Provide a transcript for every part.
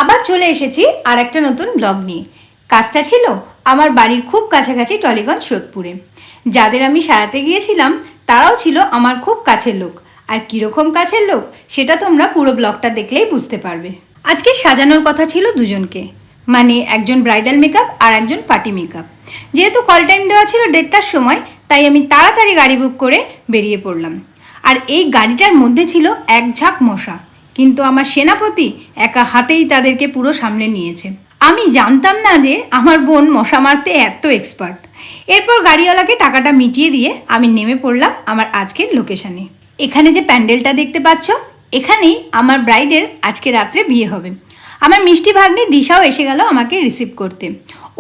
আবার চলে এসেছি আর একটা নতুন ব্লগ নিয়ে। কাজটা ছিল আমার বাড়ির খুব কাছাকাছি টলিগঞ্জ সোদপুরে। যাদের আমি সারাতে গিয়েছিলাম তারাও ছিল আমার খুব কাছের লোক। আর কীরকম কাছের লোক সেটা তোমরা পুরো ব্লগটা দেখলেই বুঝতে পারবে। আজকে সাজানোর কথা ছিল দুজনকে, মানে একজন ব্রাইডাল মেকআপ আর একজন পার্টি মেকআপ। যেহেতু কল টাইম দেওয়া ছিল 1:30টার সময়, তাই আমি তাড়াতাড়ি গাড়ি বুক করে বেরিয়ে পড়লাম। আর এই গাড়িটার মধ্যে ছিল এক ঝাঁক মশা, কিন্তু আমার সেনাপতি একা হাতেই তাদেরকে পুরো সামলে নিয়েছে। আমি জানতাম না যে আমার বোন মশা মারতে এত এক্সপার্ট। এরপর গাড়িওয়ালাকে টাকাটা মিটিয়ে দিয়ে আমি নেমে পড়লাম আমার আজকের লোকেশানে। এখানে যে প্যান্ডেলটা দেখতে পাচ্ছ, এখানেই আমার ব্রাইডের আজকে রাত্রে বিয়ে হবে। আমার মিষ্টি ভাগ্নি দিশাও এসে গেল আমাকে রিসিভ করতে।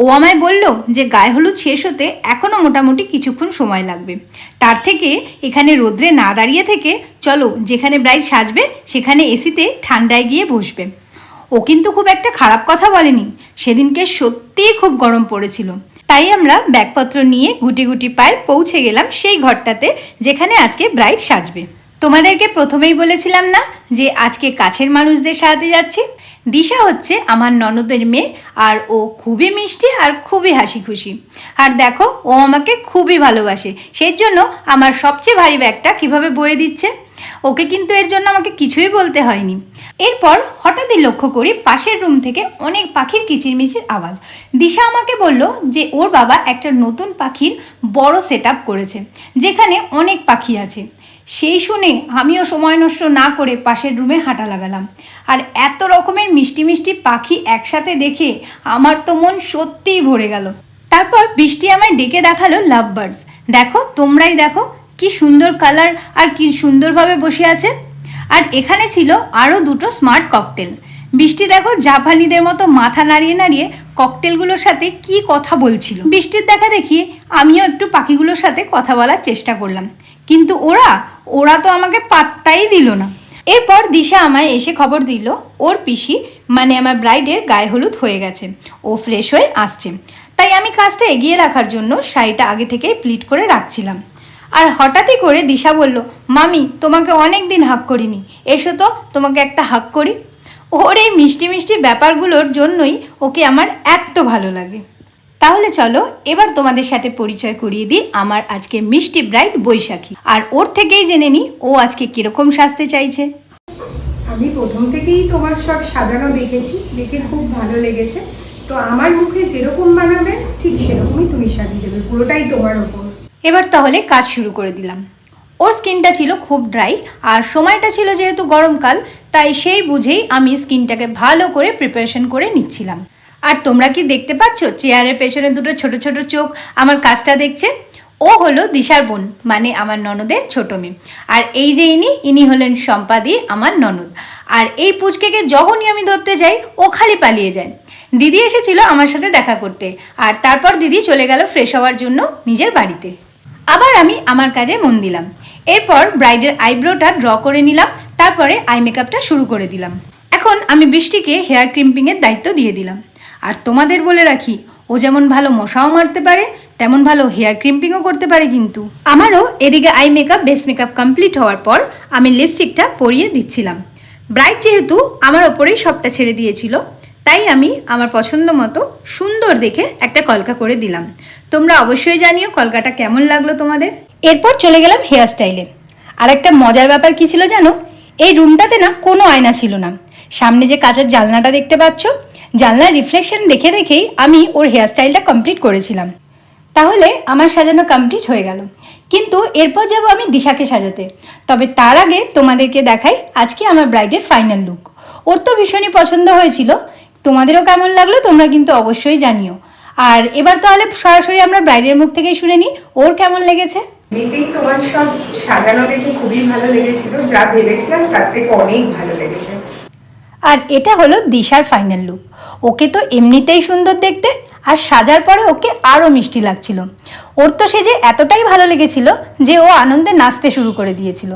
ও আমায় বলল যে গায়ে হলুদ শেষ হতে এখনও মোটামুটি কিছুক্ষণ সময় লাগবে। তার থেকে এখানে রোদ্রে না দাঁড়িয়ে থেকে চলো যেখানে ব্রাইড সাজবে সেখানে এসিতে ঠান্ডায় গিয়ে বসবে। ও কিন্তু খুব একটা খারাপ কথা বলেনি, সেদিনকে সত্যিই খুব গরম পড়েছিল। তাই আমরা ব্যাগপত্র নিয়ে গুটি গুটি পায়ে পৌঁছে গেলাম সেই ঘরটাতে যেখানে আজকে ব্রাইড সাজবে। তোমাদেরকে প্রথমেই বলেছিলাম না যে আজকে কাছের মানুষদের সাথে যাচ্ছি। দিশা হচ্ছে আমার ননদের মেয়ে, আর ও খুবই মিষ্টি আর খুবই হাসি খুশি। আর দেখো ও আমাকে খুবই ভালোবাসে, সেই জন্য আমার সবচেয়ে ভারী ব্যাগটা কীভাবে বয়ে দিচ্ছে। ওকে কিন্তু এর জন্য আমাকে কিছুই বলতে হয়নি। এরপর হঠাৎই লক্ষ্য করি পাশের রুম থেকে অনেক পাখির কিচিরমিচির আওয়াজ। দিশা আমাকে বলল যে ওর বাবা একটা নতুন পাখির বড় সেট আপ করেছে, যেখানে অনেক পাখি আছে। সেই শুনে আমিও সময় নষ্ট না করে পাশের রুমে হাঁটা লাগালাম। আর এত রকমের মিষ্টি মিষ্টি পাখি একসাথে দেখে আমার তো মন সত্যিই ভরে গেল। তারপর বৃষ্টি আমায় ডেকে দেখালো লাভ বার্ডস। দেখো, তোমরাই দেখো কি সুন্দর কালার আর কি সুন্দরভাবে বসে আছে। আর এখানে ছিল আরও দুটো স্মার্ট ককটেল। বৃষ্টি দেখো জাপানিদের মতো মাথা নাড়িয়ে নাড়িয়ে ককটেলগুলোর সাথে কি কথা বলছিল। বৃষ্টির দেখা দেখিয়ে আমিও একটু পাখিগুলোর সাথে কথা বলার চেষ্টা করলাম, কিন্তু ওরা তো আমাকে পাত্তাই দিল না। এরপর দিশা আমায় এসে খবর দিল ওর পিসি মানে আমার ব্রাইডের গায়ে হলুদ হয়ে গেছে, ও ফ্রেশ হয়ে আসছে। তাই আমি কাজটা এগিয়ে রাখার জন্য শাড়িটা আগে থেকেই প্লিট করে রাখছিলাম। আর হঠাৎই করে দিশা বলল, মামি তোমাকে অনেক দিন হাক করিনি, এসো তো তোমাকে একটা হাক করি। ওর এই মিষ্টি মিষ্টি ব্যাপারগুলোর জন্যই ওকে আমার এত ভালো লাগে। তাহলে চলো এবার তোমাদের সাথে পরিচয় করিয়ে দিই আমার আজকে মিষ্টি ব্রাইড বৈশাখী। আর ওর থেকেই জেনে নিই ও আজকে কিরকম সাজতে চাইছে। আমি প্রথম থেকেই তোমার সব সাজানো দেখেছি, দেখে খুব ভালো লেগেছে। তো আমার মুখে যেরকম বানাবে ঠিক সেরকমই তুমি সাজিয়ে দেবে, পুরোটাই তোমার ওপর। এবার তাহলে কাজ শুরু করে দিলাম। ওর স্কিনটা ছিল খুব ড্রাই, আর সময়টা ছিল যেহেতু গরমকাল, তাই সেই বুঝেই আমি স্কিনটাকে ভালো করে প্রিপারেশন করে নিচ্ছিলাম। আর তোমরা কি দেখতে পাচ্ছ চেয়ারের পেছনে দুটো ছোট ছোট চোখ আমার কাজটা দেখছে? ও হলো দিশার বোন, মানে আমার ননদের ছোট মেয়ে। আর এই যে ইনি হলেন সম্পাদি, আমার ননদ। আর এই পুচকেকে যখনই আমি ধরতে যাই ও খালি পালিয়ে যায়। দিদি এসেছিল আমার সাথে দেখা করতে, আর তারপর দিদি চলে গেল ফ্রেশ হওয়ার জন্য নিজের বাড়িতে। আবার আমি আমার কাজে মন দিলাম। এরপর ব্রাইডের আইব্রোটা ড্র করে নিলাম, তারপরে আই মেকআপটা শুরু করে দিলাম। এখন আমি বৃষ্টিকে হেয়ার ক্রিম্পিংয়ের দায়িত্ব দিয়ে দিলাম। আর তোমাদের বলে রাখি, ও যেমন ভালো মশাও মারতে পারে তেমন ভালো হেয়ার ক্রিম্পিংও করতে পারে। কিন্তু আমারও এদিকে eye makeup base makeup complete হওয়ার পর আমি লিপস্টিকটা পরিয়ে দিচ্ছিলাম। ব্রাইড যেহেতু আমার ওপরেই সবটা ছেড়ে দিয়েছিল, তাই আমি আমার পছন্দ মতো সুন্দর দেখে একটা কলকা করে দিলাম। তোমরা অবশ্যই জানিও কলকাটা কেমন লাগলো তোমাদের। এরপর চলে গেলাম হেয়ার স্টাইলে। আর একটা মজার ব্যাপার কি ছিল জানো, এই রুমটাতে না কোনো আয়না ছিল না। সামনে যে কাঁচের জানলাটা দেখতে পাচ্ছ, জানলার রিফ্লেকশন দেখে দেখেই আমি ওর হেয়ার স্টাইলটা কমপ্লিট করেছিলাম। তাহলে আমার সাজানো কমপ্লিট হয়ে গেল। কিন্তু এরপর যাব আমি দিশাকে সাজাতে। তবে তার আগে তোমাদেরকে দেখাই আজকে আমার ব্রাইডের ফাইনাল লুক। ওর তো ভীষণই পছন্দ হয়েছিল, তোমাদেরও কেমন লাগলো তোমরা কিন্তু অবশ্যই জানিও। আর এবার তাহলে সরাসরি আমরা ব্রাইডের মুখ থেকেই শুনে নিই ওর কেমন লেগেছে। এমনিতেই তোমার সব সাজানো দেখে খুবই ভালো লেগেছিল, যা ভেবেছিলাম তার থেকে অনেক ভালো লেগেছে। আর এটা হলো দিশার ফাইনাল লুক। ওকে তো এমনিতেই সুন্দর দেখতে, আর সাজার পরে ওকে আরও মিষ্টি লাগছিল। ওর তো সেজে এতটাই ভালো লেগেছিল যে ও আনন্দে নাচতে শুরু করে দিয়েছিল।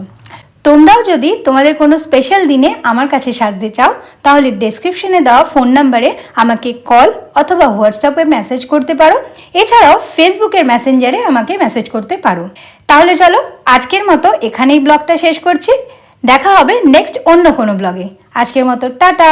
তোমরাও যদি তোমাদের কোনো স্পেশাল দিনে আমার কাছে সাজতে চাও, তাহলে ডেসক্রিপশনে দেওয়া ফোন নাম্বারে আমাকে কল অথবা হোয়াটসঅ্যাপে মেসেজ করতে পারো। এছাড়াও ফেসবুকের মেসেঞ্জারে আমাকে মেসেজ করতে পারো। তাহলে চলো আজকের মতো এখানেই ব্লগটা শেষ করছি। দেখা হবে নেক্সট অন্য কোনো ব্লগে। আজকের মতো টাটা।